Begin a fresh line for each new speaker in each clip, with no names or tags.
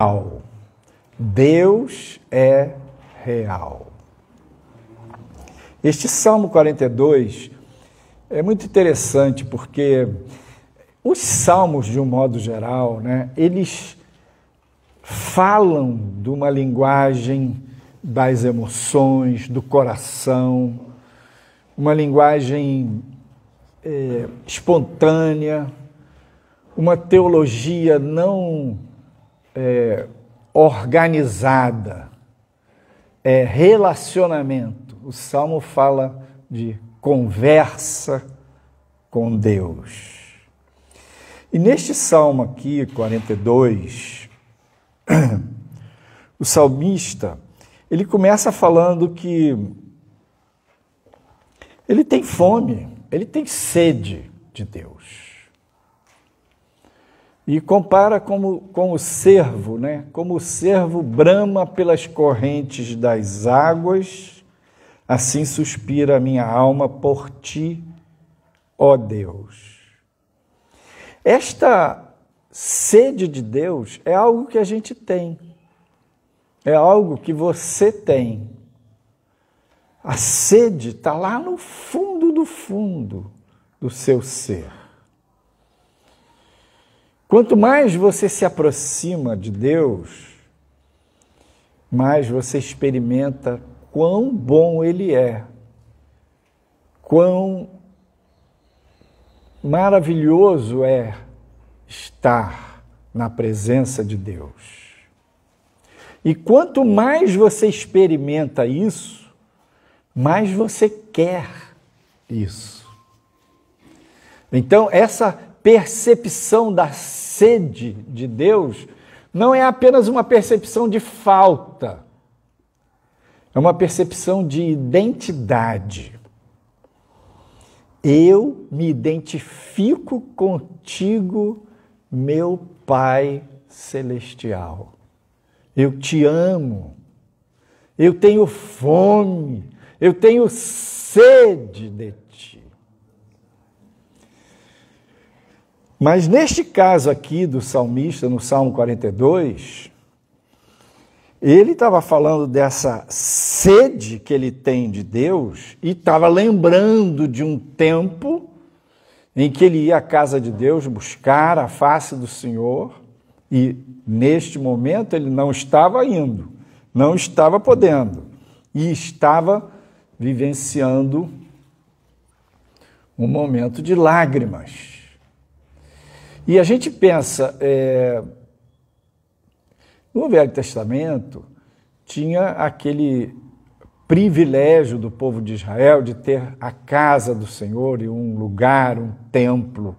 real. Deus é real. Este Salmo 42 é muito interessante porque os salmos, de um modo geral, eles falam de uma linguagem das emoções, do coração, uma linguagem espontânea, uma teologia não organizada, relacionamento. O Salmo fala de conversa com Deus. E neste Salmo aqui, 42, o salmista, ele começa falando que ele tem fome, ele tem sede de Deus. E compara com o cervo, como o cervo brama pelas correntes das águas, assim suspira a minha alma por ti, ó Deus. Esta sede de Deus é algo que a gente tem, é algo que você tem. A sede está lá no fundo do seu ser. Quanto mais você se aproxima de Deus, mais você experimenta quão bom Ele é, quão maravilhoso é estar na presença de Deus. E quanto mais você experimenta isso, mais você quer isso. Então, essa percepção da sede de Deus não é apenas uma percepção de falta, é uma percepção de identidade. Eu me identifico contigo, meu Pai Celestial. Eu te amo, eu tenho fome, eu tenho sede de ti. Mas neste caso aqui do salmista, no Salmo 42, ele estava falando dessa sede que ele tem de Deus e estava lembrando de um tempo em que ele ia à casa de Deus buscar a face do Senhor e neste momento ele não estava indo, não estava podendo e estava vivenciando um momento de lágrimas. E a gente pensa, no Velho Testamento, tinha aquele privilégio do povo de Israel de ter a casa do Senhor e um lugar, um templo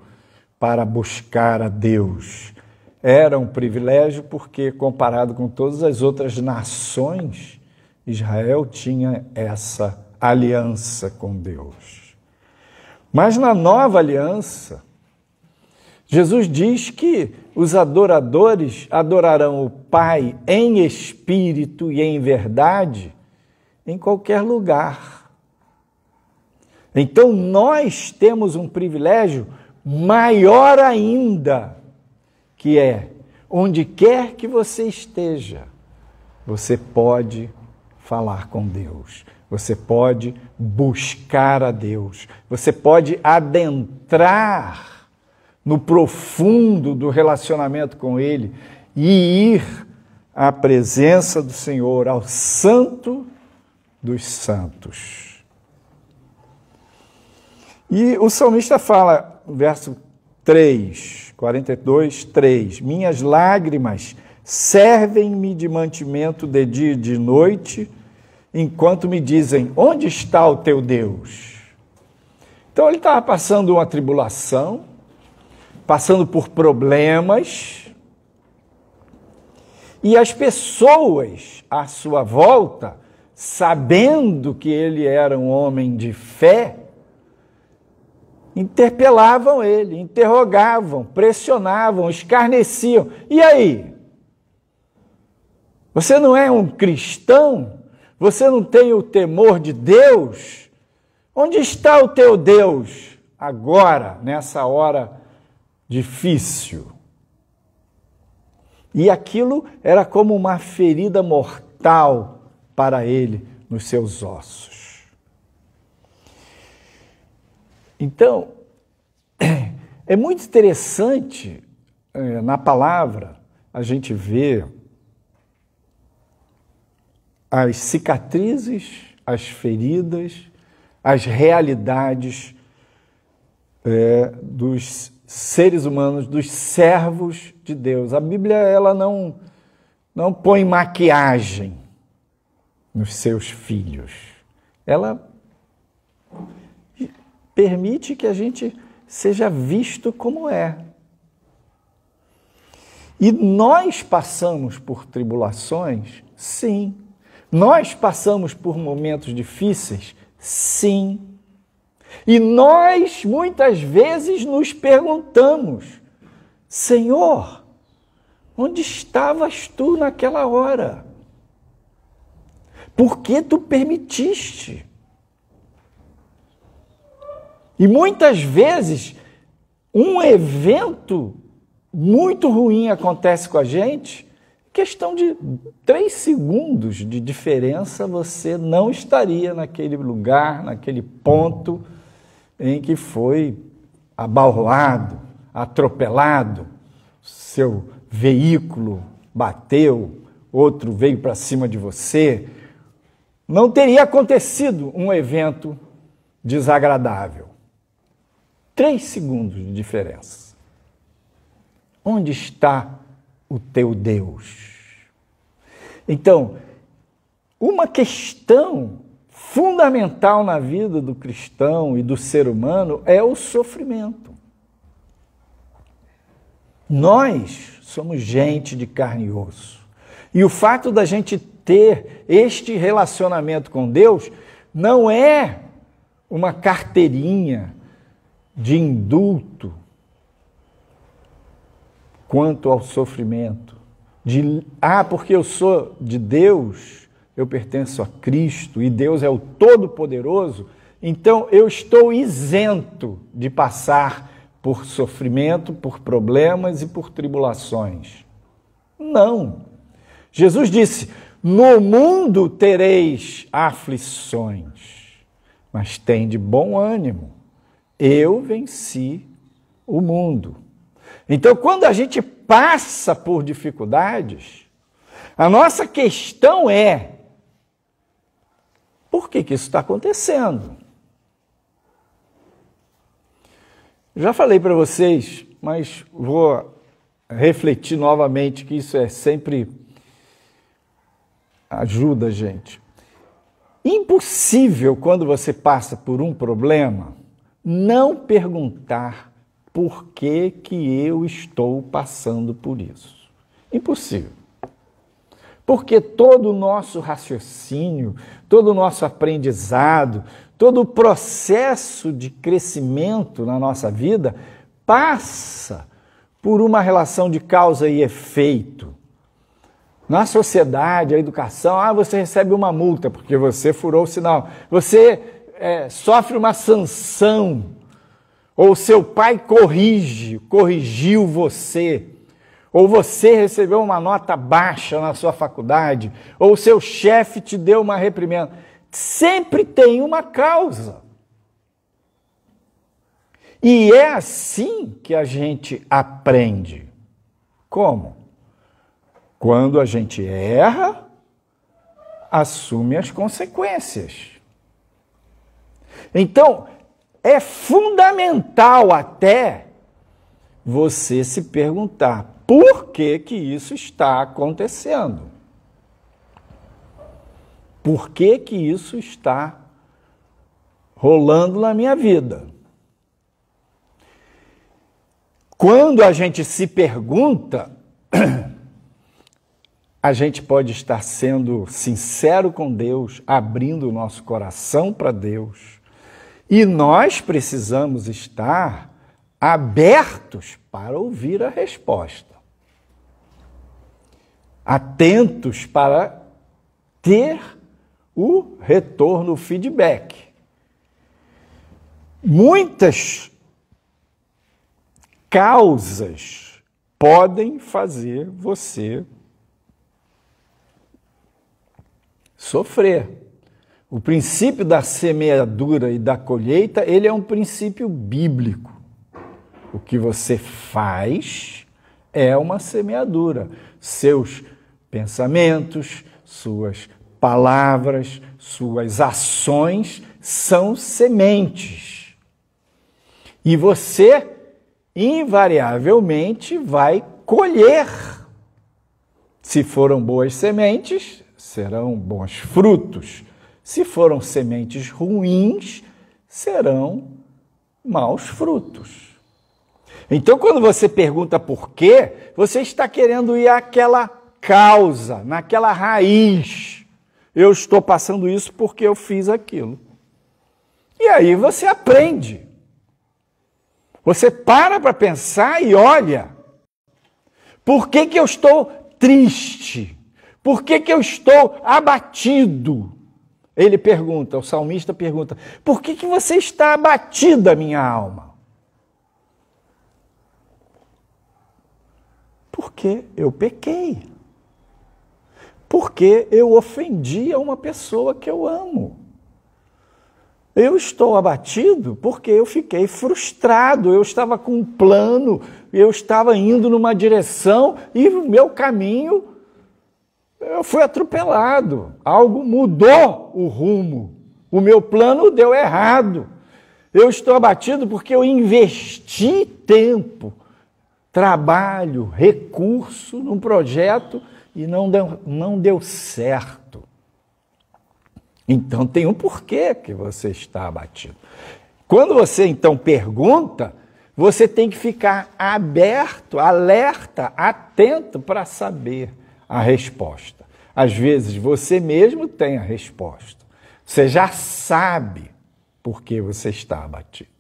para buscar a Deus. Era um privilégio porque, comparado com todas as outras nações, Israel tinha essa aliança com Deus. Mas na nova aliança, Jesus diz que os adoradores adorarão o Pai em espírito e em verdade em qualquer lugar. Então nós temos um privilégio maior ainda, que é, onde quer que você esteja, você pode falar com Deus, você pode buscar a Deus, você pode adentrar no profundo do relacionamento com Ele e ir à presença do Senhor, ao Santo dos Santos. E o salmista fala, verso 3, 42, 3, minhas lágrimas servem-me de mantimento de dia e de noite, enquanto me dizem, onde está o teu Deus? Então ele estava passando uma tribulação, passando por problemas, e as pessoas à sua volta, sabendo que ele era um homem de fé, interpelavam ele, interrogavam, pressionavam, escarneciam. E aí? Você não é um cristão? Você não tem o temor de Deus? Onde está o teu Deus agora, nessa hora difícil? E aquilo era como uma ferida mortal para ele nos seus ossos. Então, é muito interessante na palavra a gente ver as cicatrizes, as feridas, as realidades dos seres humanos, dos servos de Deus. A Bíblia ela não põe maquiagem nos seus filhos. Ela permite que a gente seja visto como é. E nós passamos por tribulações? Sim. Nós passamos por momentos difíceis? Sim. E nós, muitas vezes, nos perguntamos, Senhor, onde estavas tu naquela hora? Por que tu permitiste? E muitas vezes, um evento muito ruim acontece com a gente, questão de 3 segundos de diferença, você não estaria naquele lugar, naquele ponto em que foi abalroado, atropelado, seu veículo bateu, outro veio para cima de você. Não teria acontecido um evento desagradável. 3 segundos de diferença. Onde está o teu Deus? Então, uma questão fundamental na vida do cristão e do ser humano é o sofrimento. Nós somos gente de carne e osso. E o fato da gente ter este relacionamento com Deus não é uma carteirinha de indulto quanto ao sofrimento. Porque eu sou de Deus, eu pertenço a Cristo e Deus é o Todo-Poderoso, então eu estou isento de passar por sofrimento, por problemas e por tribulações. Não. Jesus disse, no mundo tereis aflições, mas tende bom ânimo. Eu venci o mundo. Então, quando a gente passa por dificuldades, a nossa questão é, por que isso está acontecendo? Já falei para vocês, mas vou refletir novamente, que isso sempre ajuda a gente. Impossível, quando você passa por um problema, não perguntar por que eu estou passando por isso. Impossível. Porque todo o nosso raciocínio, todo o nosso aprendizado, todo o processo de crescimento na nossa vida passa por uma relação de causa e efeito. Na sociedade, a educação, você recebe uma multa porque você furou o sinal. Você sofre uma sanção. Ou seu pai corrigiu você. Ou você recebeu uma nota baixa na sua faculdade. Ou seu chefe te deu uma reprimenda. Sempre tem uma causa. E é assim que a gente aprende. Como? Quando a gente erra, assume as consequências. Então, é fundamental até você se perguntar por que isso está acontecendo. Por que isso está rolando na minha vida? Quando a gente se pergunta, a gente pode estar sendo sincero com Deus, abrindo o nosso coração para Deus. E nós precisamos estar abertos para ouvir a resposta. Atentos para ter o retorno, o feedback. Muitas causas podem fazer você sofrer. O princípio da semeadura e da colheita, ele é um princípio bíblico. O que você faz é uma semeadura. Seus pensamentos, suas palavras, suas ações são sementes. E você, invariavelmente, vai colher. Se foram boas sementes, serão bons frutos. Se foram sementes ruins, serão maus frutos. Então, quando você pergunta por quê, você está querendo ir àquela causa, naquela raiz. Eu estou passando isso porque eu fiz aquilo. E aí você aprende. Você para pensar e olha. Por que que eu estou triste? Por que que eu estou abatido? Ele pergunta, o salmista pergunta, por que que você está abatida, minha alma? Porque eu pequei. Porque eu ofendi a uma pessoa que eu amo. Eu estou abatido porque eu fiquei frustrado, eu estava com um plano, eu estava indo numa direção e o meu caminho, eu fui atropelado. Algo mudou o rumo. O meu plano deu errado. Eu estou abatido porque eu investi tempo, trabalho, recurso num projeto e não deu certo. Então tem um porquê que você está abatido. Quando você então pergunta, você tem que ficar aberto, alerta, atento para saber a resposta. Às vezes você mesmo tem a resposta. Você já sabe por que você está abatido.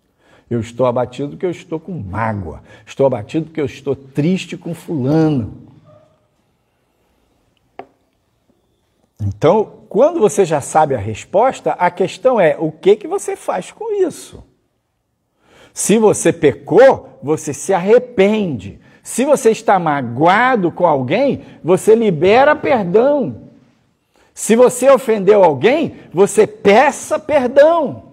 Eu estou abatido porque eu estou com mágoa. Estou abatido porque eu estou triste com fulano. Então, quando você já sabe a resposta, a questão é, o que você faz com isso? Se você pecou, você se arrepende. Se você está magoado com alguém, você libera perdão. Se você ofendeu alguém, você peça perdão.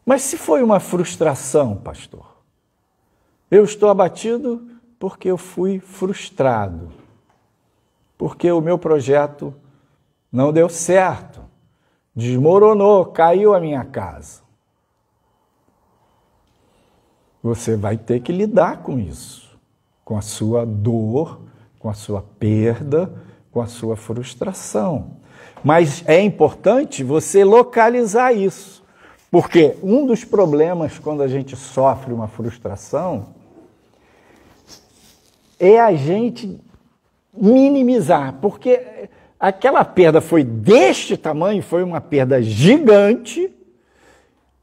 Mas se foi uma frustração, pastor? Eu estou abatido porque eu fui frustrado. Porque o meu projeto não deu certo, desmoronou, caiu a minha casa. Você vai ter que lidar com isso, com a sua dor, com a sua perda, com a sua frustração. Mas é importante você localizar isso, porque um dos problemas quando a gente sofre uma frustração é a gente minimizar, porque aquela perda foi deste tamanho, foi uma perda gigante,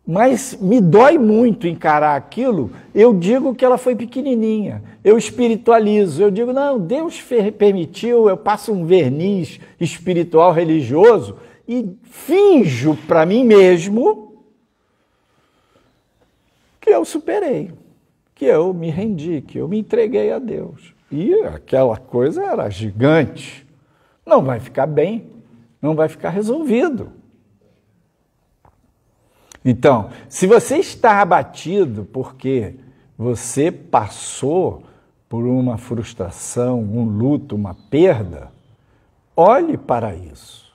mas me dói muito encarar aquilo, eu digo que ela foi pequenininha, eu espiritualizo, eu digo, não, Deus permitiu, eu passo um verniz espiritual religioso e finjo para mim mesmo que eu superei, que eu me rendi, que eu me entreguei a Deus. E aquela coisa era gigante. Não vai ficar bem, não vai ficar resolvido. Então, se você está abatido porque você passou por uma frustração, um luto, uma perda, olhe para isso,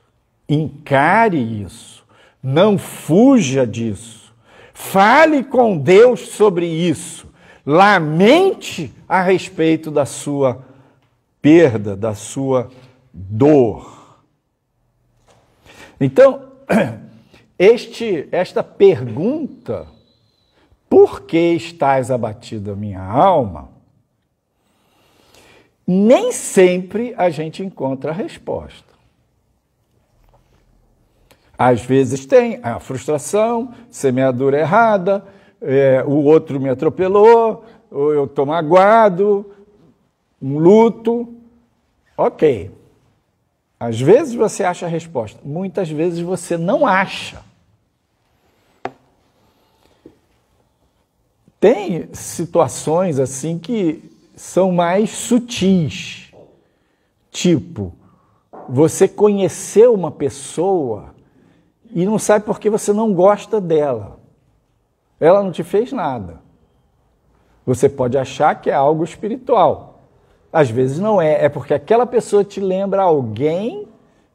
encare isso, não fuja disso, fale com Deus sobre isso. Lamente a respeito da sua perda, da sua dor. Então, esta pergunta, por que estás abatida, minha alma? Nem sempre a gente encontra a resposta. Às vezes tem a frustração, semeadura errada, o outro me atropelou, ou eu estou magoado, um luto. Ok. Às vezes você acha a resposta, muitas vezes você não acha. Tem situações assim que são mais sutis, tipo, você conheceu uma pessoa e não sabe por que você não gosta dela. Ela não te fez nada. Você pode achar que é algo espiritual. Às vezes não é, é porque aquela pessoa te lembra alguém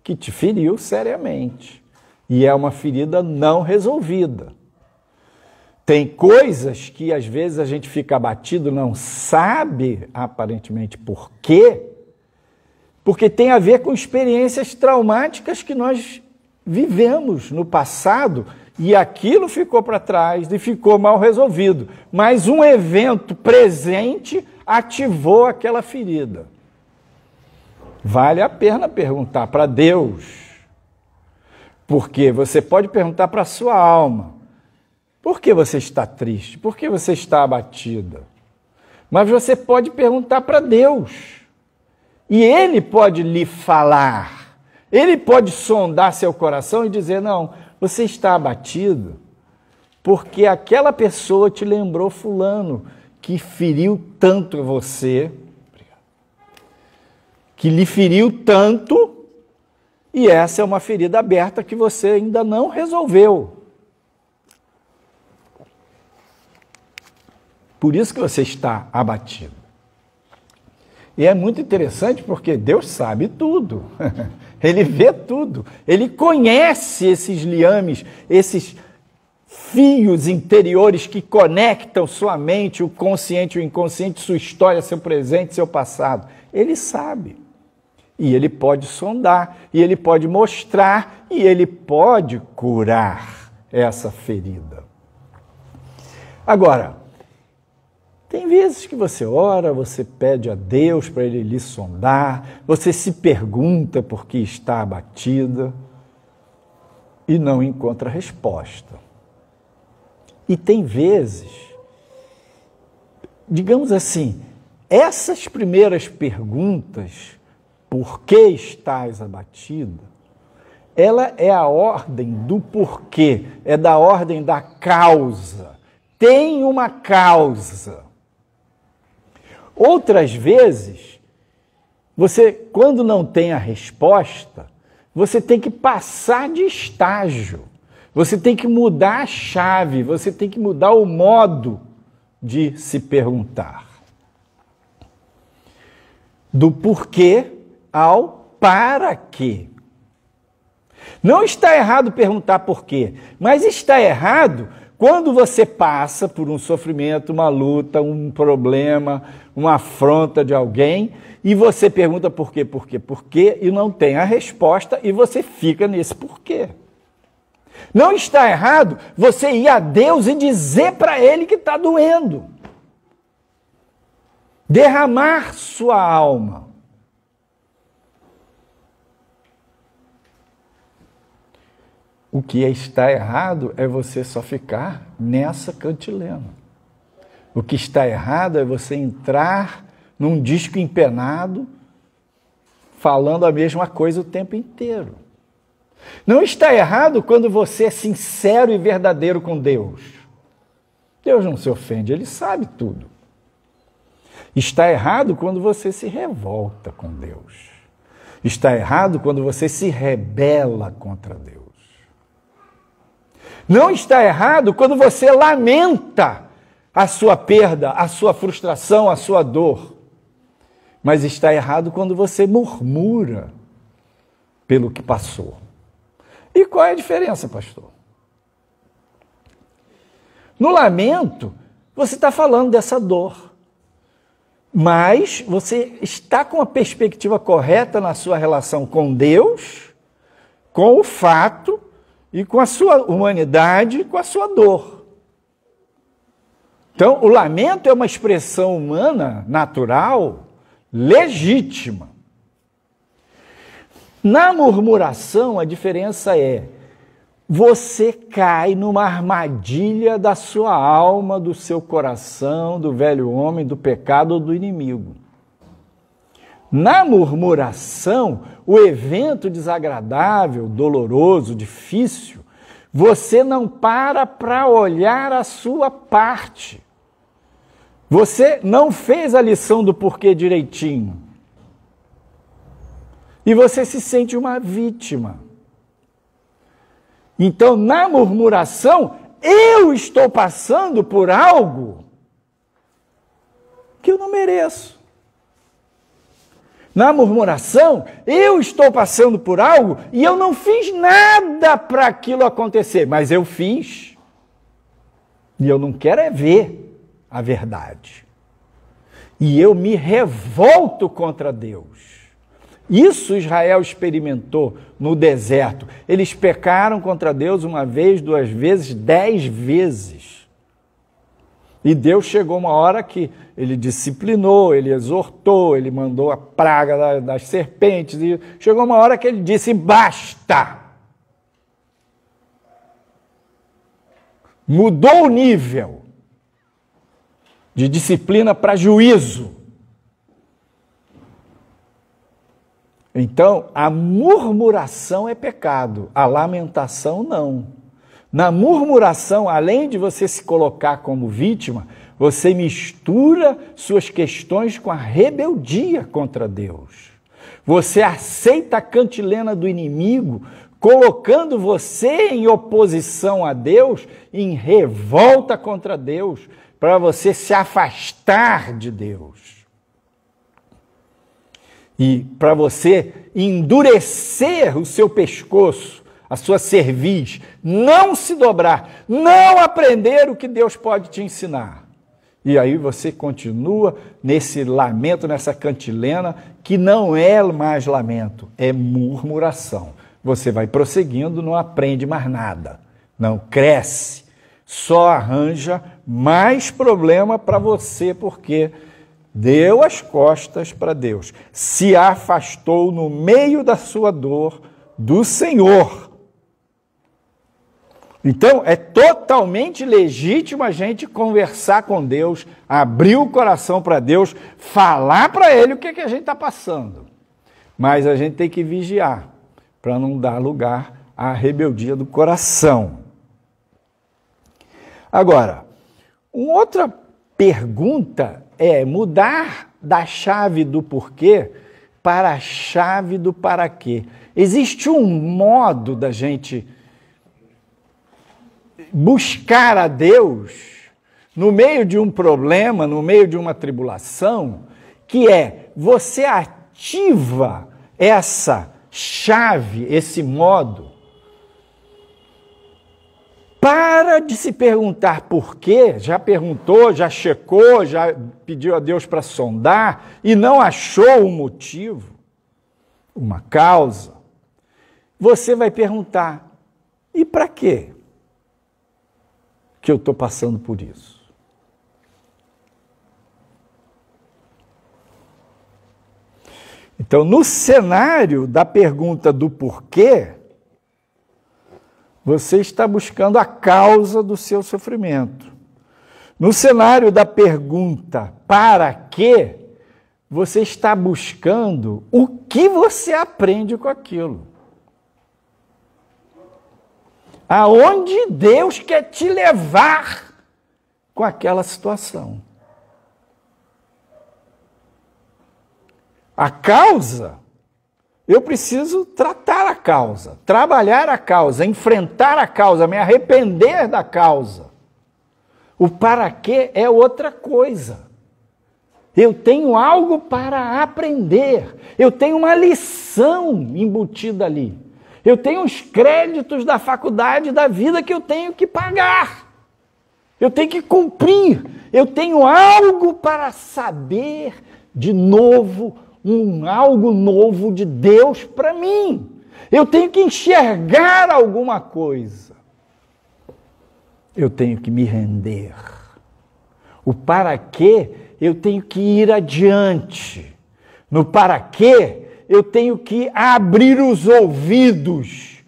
que te feriu seriamente. E é uma ferida não resolvida. Tem coisas que às vezes a gente fica abatido, não sabe aparentemente por quê, porque tem a ver com experiências traumáticas que nós vivemos no passado e aquilo ficou para trás e ficou mal resolvido. Mas um evento presente ativou aquela ferida. Vale a pena perguntar para Deus, porque você pode perguntar para a sua alma: por que você está triste? Por que você está abatida? Mas você pode perguntar para Deus. E Ele pode lhe falar. Ele pode sondar seu coração e dizer: não, você está abatido porque aquela pessoa te lembrou fulano que feriu tanto você, que lhe feriu tanto, e essa é uma ferida aberta que você ainda não resolveu. Por isso que você está abatido. E é muito interessante porque Deus sabe tudo. Ele vê tudo. Ele conhece esses liames, esses fios interiores que conectam sua mente, o consciente e o inconsciente, sua história, seu presente, seu passado. Ele sabe. E ele pode sondar, e ele pode mostrar, e ele pode curar essa ferida. Agora, tem vezes que você ora, você pede a Deus para Ele lhe sondar, você se pergunta por que está abatida e não encontra resposta. E tem vezes, digamos assim, essas primeiras perguntas, por que estás abatida, ela é a ordem do porquê, é da ordem da causa. Tem uma causa. Outras vezes, você, quando não tem a resposta, você tem que passar de estágio, você tem que mudar a chave, você tem que mudar o modo de se perguntar. Do porquê ao para quê. Não está errado perguntar por quê, mas está errado quando você passa por um sofrimento, uma luta, um problema, uma afronta de alguém, e você pergunta por quê, e não tem a resposta, e você fica nesse porquê. Não está errado você ir a Deus e dizer para Ele que está doendo. Derramar sua alma. O que está errado é você só ficar nessa cantilena. O que está errado é você entrar num disco empenado, falando a mesma coisa o tempo inteiro. Não está errado quando você é sincero e verdadeiro com Deus. Deus não se ofende, Ele sabe tudo. Está errado quando você se revolta com Deus. Está errado quando você se rebela contra Deus. Não está errado quando você lamenta a sua perda, a sua frustração, a sua dor. Mas está errado quando você murmura pelo que passou. E qual é a diferença, pastor? No lamento, você está falando dessa dor. Mas você está com a perspectiva correta na sua relação com Deus, com o fato e com a sua humanidade, com a sua dor. Então, o lamento é uma expressão humana, natural, legítima. Na murmuração, a diferença é: você cai numa armadilha da sua alma, do seu coração, do velho homem, do pecado ou do inimigo. Na murmuração, o evento desagradável, doloroso, difícil, você não para olhar a sua parte. Você não fez a lição do porquê direitinho. E você se sente uma vítima. Então, na murmuração, eu estou passando por algo que eu não mereço. Na murmuração, eu estou passando por algo e eu não fiz nada para aquilo acontecer, mas eu fiz. E eu não quero é ver a verdade. E eu me revolto contra Deus. Isso Israel experimentou no deserto. Eles pecaram contra Deus uma vez, 2 vezes, 10 vezes. E Deus chegou uma hora que ele disciplinou, ele exortou, ele mandou a praga das serpentes. E chegou uma hora que ele disse, basta! Mudou o nível de disciplina para juízo. Então, a murmuração é pecado, a lamentação não. Na murmuração, além de você se colocar como vítima, você mistura suas questões com a rebeldia contra Deus. Você aceita a cantilena do inimigo, colocando você em oposição a Deus, em revolta contra Deus, para você se afastar de Deus. E para você endurecer o seu pescoço, a sua cerviz, não se dobrar, não aprender o que Deus pode te ensinar. E aí você continua nesse lamento, nessa cantilena, que não é mais lamento, é murmuração. Você vai prosseguindo, não aprende mais nada, não cresce, só arranja mais problema para você, porque deu as costas para Deus, se afastou no meio da sua dor do Senhor. Então, é totalmente legítimo a gente conversar com Deus, abrir o coração para Deus, falar para Ele o que a gente está passando. Mas a gente tem que vigiar, para não dar lugar à rebeldia do coração. Agora, uma outra pergunta é mudar da chave do porquê para a chave do para quê. Existe um modo da gente buscar a Deus no meio de um problema, no meio de uma tribulação, que é você ativa essa chave, esse modo, para de se perguntar por quê, já perguntou, já checou, já pediu a Deus para sondar e não achou um motivo, uma causa. Você vai perguntar, e para quê que eu estou passando por isso? Então, no cenário da pergunta do porquê, você está buscando a causa do seu sofrimento. No cenário da pergunta para quê, você está buscando o que você aprende com aquilo. Aonde Deus quer te levar com aquela situação. A causa, eu preciso tratar a causa, trabalhar a causa, enfrentar a causa, me arrepender da causa. O para quê é outra coisa. Eu tenho algo para aprender, eu tenho uma lição embutida ali. Eu tenho os créditos da faculdade da vida que eu tenho que pagar. Eu tenho que cumprir. Eu tenho algo para saber de novo, algo novo de Deus para mim. Eu tenho que enxergar alguma coisa. Eu tenho que me render. O para quê, eu tenho que ir adiante. No para quê, eu tenho que abrir os ouvidos.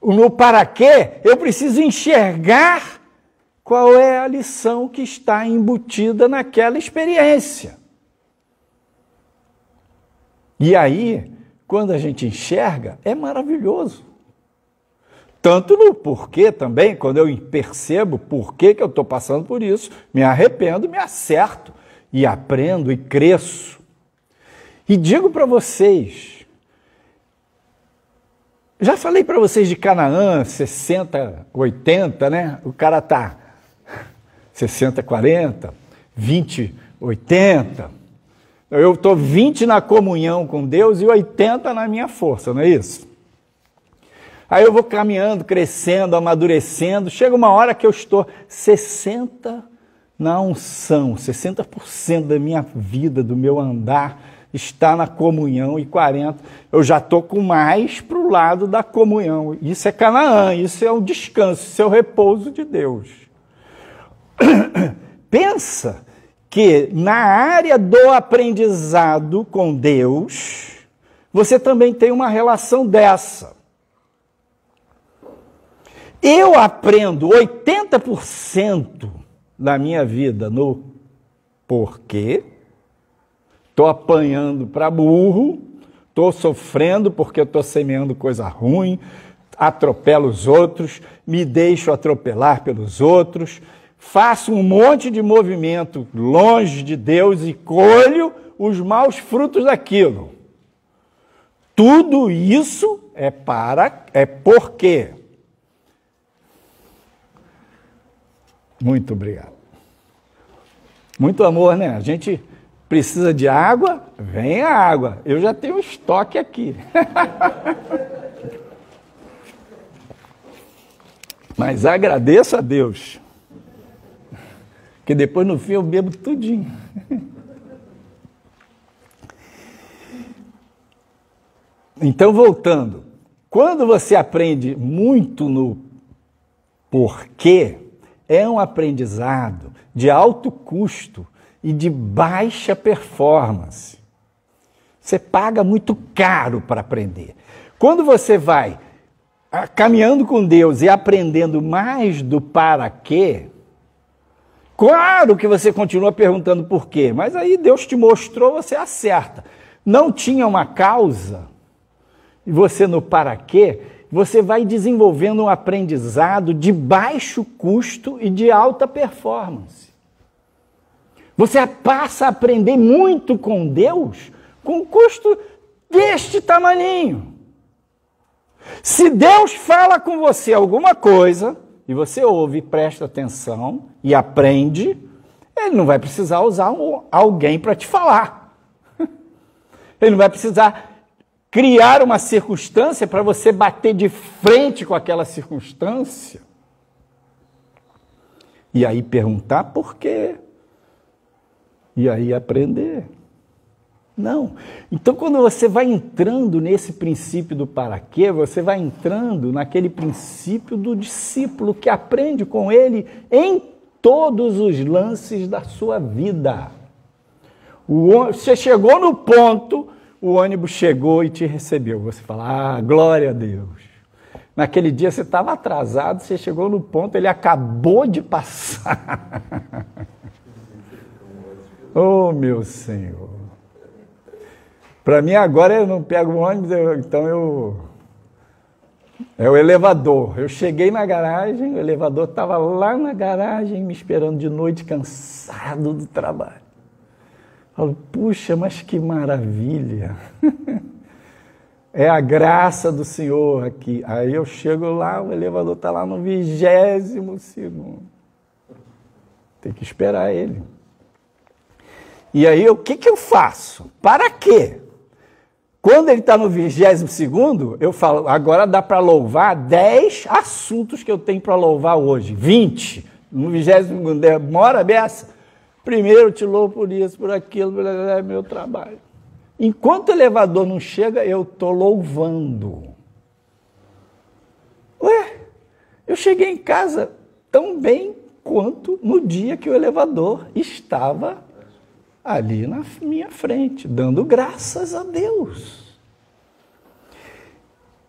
No para quê, eu preciso enxergar qual é a lição que está embutida naquela experiência. E aí, quando a gente enxerga, é maravilhoso. Tanto no porquê também, quando eu percebo por que eu estou passando por isso, me arrependo, me acerto. e aprendo e cresço. E digo para vocês, já falei para vocês de Canaã, 60, 80, né? O cara tá 60, 40, 20, 80. Eu estou 20 na comunhão com Deus e 80 na minha força, não é isso? Aí eu vou caminhando, crescendo, amadurecendo. Chega uma hora que eu estou 60 na unção, 60% da minha vida, do meu andar, está na comunhão, e 40% eu já estou com mais para o lado da comunhão. Isso é Canaã, isso é o descanso, isso é o repouso de Deus. Pensa que na área do aprendizado com Deus, você também tem uma relação dessa. Eu aprendo 80% da minha vida no porquê, estou apanhando para burro, estou sofrendo porque eu estou semeando coisa ruim, atropelo os outros, me deixo atropelar pelos outros, faço um monte de movimento longe de Deus e colho os maus frutos daquilo. Tudo isso é porque. Muito obrigado. Muito amor, né? A gente precisa de água, vem a água. Eu já tenho estoque aqui. Mas agradeço a Deus, que depois no fim eu bebo tudinho. Então, voltando, quando você aprende muito no porquê, é um aprendizado de alto custo e de baixa performance. Você paga muito caro para aprender. Quando você vai caminhando com Deus e aprendendo mais do para quê, claro que você continua perguntando por quê, mas aí Deus te mostrou, você acerta. Não tinha uma causa, e você no para quê, você vai desenvolvendo um aprendizado de baixo custo e de alta performance. Você passa a aprender muito com Deus com custo deste tamaninho. Se Deus fala com você alguma coisa, e você ouve, presta atenção e aprende, ele não vai precisar usar alguém para te falar. Ele não vai precisar criar uma circunstância para você bater de frente com aquela circunstância. E aí perguntar por quê. E aí aprender. Não. Então, quando você vai entrando nesse princípio do para quê, você vai entrando naquele princípio do discípulo que aprende com ele em todos os lances da sua vida. Você chegou no ponto, o ônibus chegou e te recebeu. Você fala, glória a Deus. Naquele dia você estava atrasado, você chegou no ponto, ele acabou de passar. Oh, meu Senhor. Para mim agora eu não pego o ônibus, é o elevador. Eu cheguei na garagem, o elevador estava lá na garagem me esperando de noite, cansado do trabalho. Falo, puxa, mas que maravilha. É a graça do Senhor aqui. Aí eu chego lá, o elevador está lá no 20º. Tem que esperar ele. E aí, o que eu faço? Para quê? Quando ele está no 22º, eu falo, agora dá para louvar 10 assuntos que eu tenho para louvar hoje. 20. No 22º, demora beça. Primeiro eu te louvo por isso, por aquilo, é meu trabalho. Enquanto o elevador não chega, eu estou louvando. Ué, eu cheguei em casa tão bem quanto no dia que o elevador estava ali na minha frente, dando graças a Deus.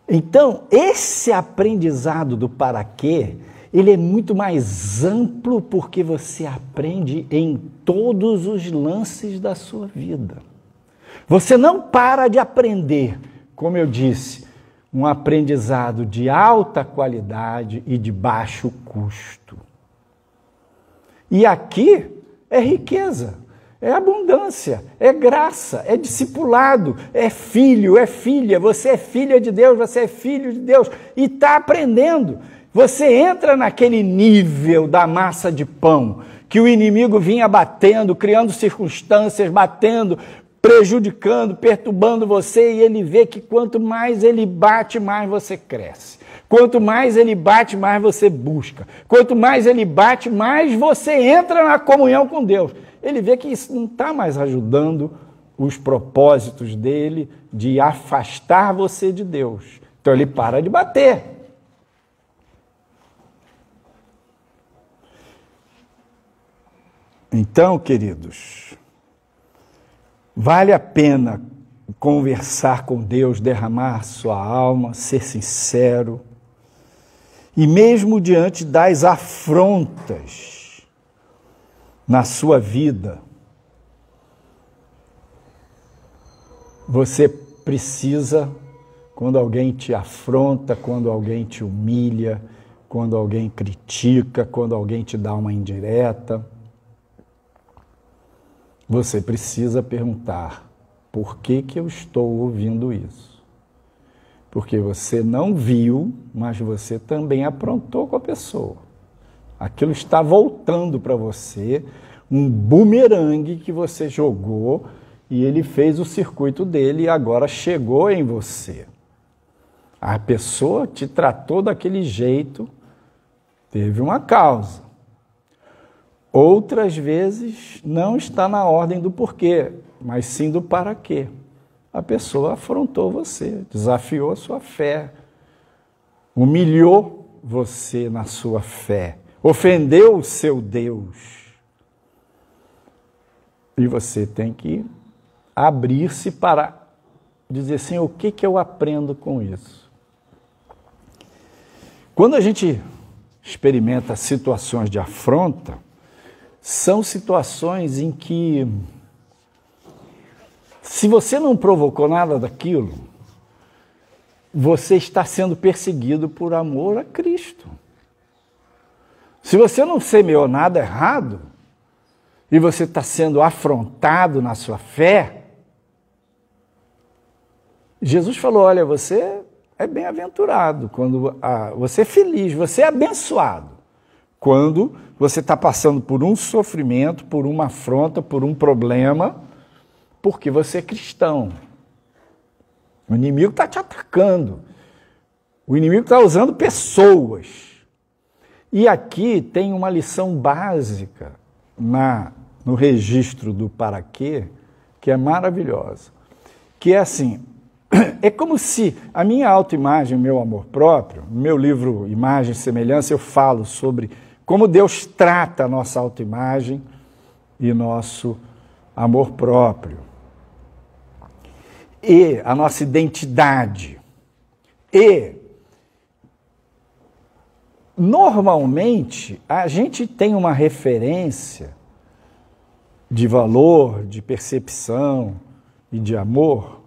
Então, esse aprendizado do para quê, ele é muito mais amplo porque você aprende em todos os lances da sua vida. Você não para de aprender, como eu disse, um aprendizado de alta qualidade e de baixo custo. E aqui é riqueza. É abundância, é graça, é discipulado, é filho, é filha. Você é filha de Deus, você é filho de Deus e está aprendendo. Você entra naquele nível da massa de pão que o inimigo vinha batendo, criando circunstâncias, batendo, prejudicando, perturbando você, e ele vê que quanto mais ele bate, mais você cresce. Quanto mais ele bate, mais você busca. Quanto mais ele bate, mais você entra na comunhão com Deus. Ele vê que isso não está mais ajudando os propósitos dele de afastar você de Deus. Então ele para de bater. Então, queridos, vale a pena conversar com Deus, derramar sua alma, ser sincero. E mesmo diante das afrontas na sua vida, você precisa, quando alguém te afronta, quando alguém te humilha, quando alguém critica, quando alguém te dá uma indireta, você precisa perguntar: por que eu estou ouvindo isso? Porque você não viu, mas você também aprontou com a pessoa. Aquilo está voltando para você, um bumerangue que você jogou e ele fez o circuito dele e agora chegou em você. A pessoa te tratou daquele jeito, teve uma causa. Outras vezes não está na ordem do porquê, mas sim do para quê. A pessoa afrontou você, desafiou a sua fé, humilhou você na sua fé, ofendeu o seu Deus. E você tem que abrir-se para dizer assim: o que eu aprendo com isso? Quando a gente experimenta situações de afronta, são situações em que, se você não provocou nada daquilo, você está sendo perseguido por amor a Cristo. Se você não semeou nada errado e você está sendo afrontado na sua fé, Jesus falou: olha, você é bem-aventurado, quando você é feliz, você é abençoado quando você está passando por um sofrimento, por uma afronta, por um problema, porque você é cristão. O inimigo está te atacando. O inimigo está usando pessoas. E aqui tem uma lição básica no registro do para quê, que é maravilhosa. Que é assim: é como se a minha autoimagem, o meu amor próprio, no meu livro Imagem e Semelhança, eu falo sobre como Deus trata a nossa autoimagem e nosso amor próprio. E a nossa identidade. E, normalmente, a gente tem uma referência de valor, de percepção e de amor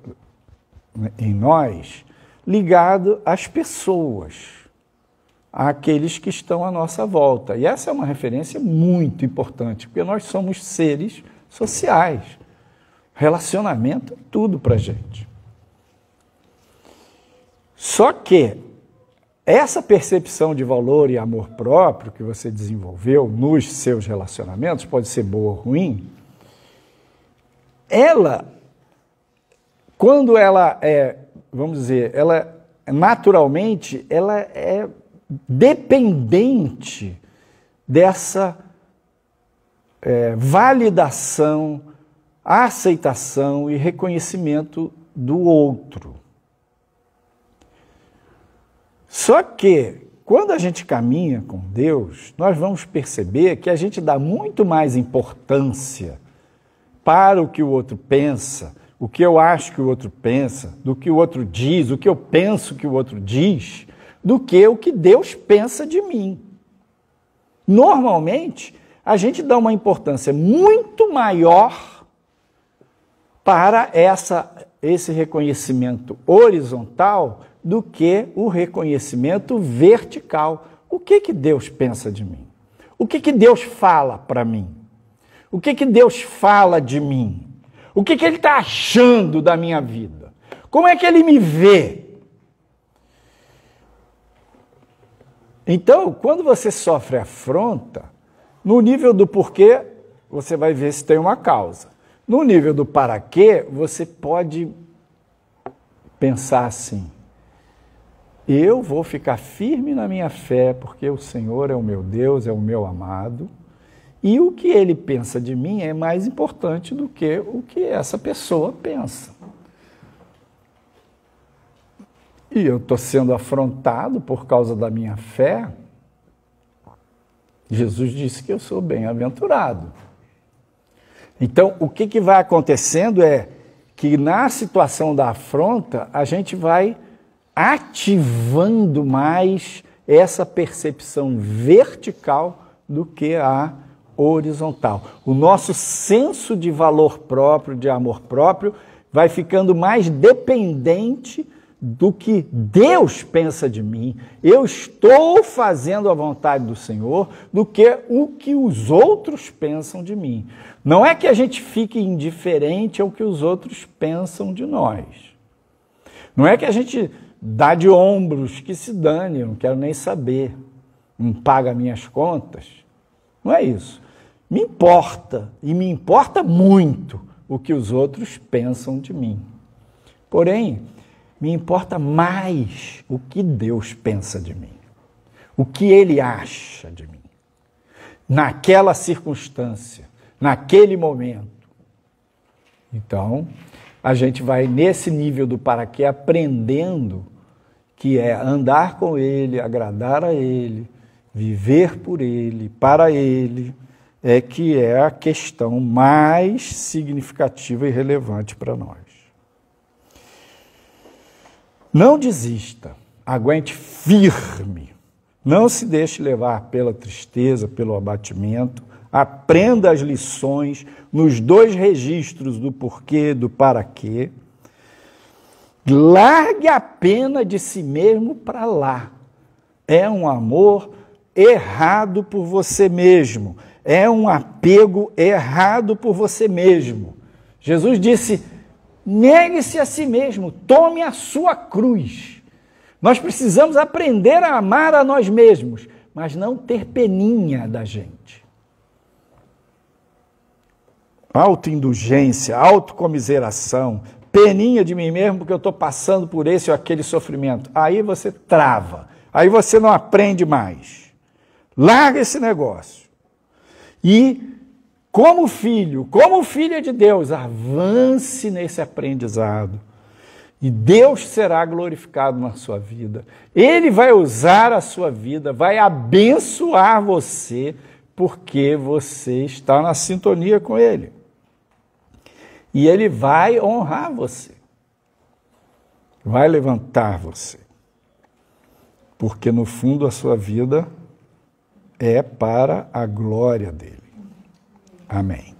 em nós, ligado às pessoas, àqueles que estão à nossa volta. E essa é uma referência muito importante, porque nós somos seres sociais. Relacionamento é tudo para a gente. Só que essa percepção de valor e amor próprio que você desenvolveu nos seus relacionamentos, pode ser boa ou ruim, ela, quando ela é, vamos dizer, ela naturalmente, ela é dependente dessa validação, aceitação e reconhecimento do outro. Só que, quando a gente caminha com Deus, nós vamos perceber que a gente dá muito mais importância para o que o outro pensa, o que eu acho que o outro pensa, do que o outro diz, o que eu penso que o outro diz, do que o que Deus pensa de mim. Normalmente, a gente dá uma importância muito maior para esse reconhecimento horizontal do que o reconhecimento vertical. O que Deus pensa de mim? O que Deus fala para mim? O que Deus fala de mim? O que Ele está achando da minha vida? Como é que Ele me vê? Então, quando você sofre afronta, no nível do porquê, você vai ver se tem uma causa. No nível do para quê, você pode pensar assim: eu vou ficar firme na minha fé, porque o Senhor é o meu Deus, é o meu amado, e o que Ele pensa de mim é mais importante do que o que essa pessoa pensa. E eu estou sendo afrontado por causa da minha fé. Jesus disse que eu sou bem-aventurado. Então, o que vai acontecendo é que na situação da afronta, a gente vai ativando mais essa percepção vertical do que a horizontal. O nosso senso de valor próprio, de amor próprio, vai ficando mais dependente do que Deus pensa de mim. Eu estou fazendo a vontade do Senhor do que o que os outros pensam de mim. Não é que a gente fique indiferente ao que os outros pensam de nós. Não é que a gente dá de ombros, que se dane, eu não quero nem saber, não paga minhas contas. Não é isso. Me importa, e me importa muito, o que os outros pensam de mim. Porém, me importa mais o que Deus pensa de mim, o que Ele acha de mim, naquela circunstância, naquele momento. Então, a gente vai nesse nível do para quê aprendendo que é andar com Ele, agradar a Ele, viver por Ele, para Ele, que é a questão mais significativa e relevante para nós. Não desista, aguente firme, não se deixe levar pela tristeza, pelo abatimento, aprenda as lições nos dois registros do porquê, do para quê, largue a pena de si mesmo para lá. É um amor errado por você mesmo, é um apego errado por você mesmo. Jesus disse: negue-se a si mesmo, tome a sua cruz. Nós precisamos aprender a amar a nós mesmos, mas não ter peninha da gente. Autoindulgência, autocomiseração, peninha de mim mesmo porque eu estou passando por esse ou aquele sofrimento. Aí você trava, aí você não aprende mais. Larga esse negócio. E como filho, como filha de Deus, avance nesse aprendizado. E Deus será glorificado na sua vida. Ele vai usar a sua vida, vai abençoar você, porque você está na sintonia com Ele. E Ele vai honrar você. Vai levantar você. Porque no fundo a sua vida é para a glória dEle. Amém.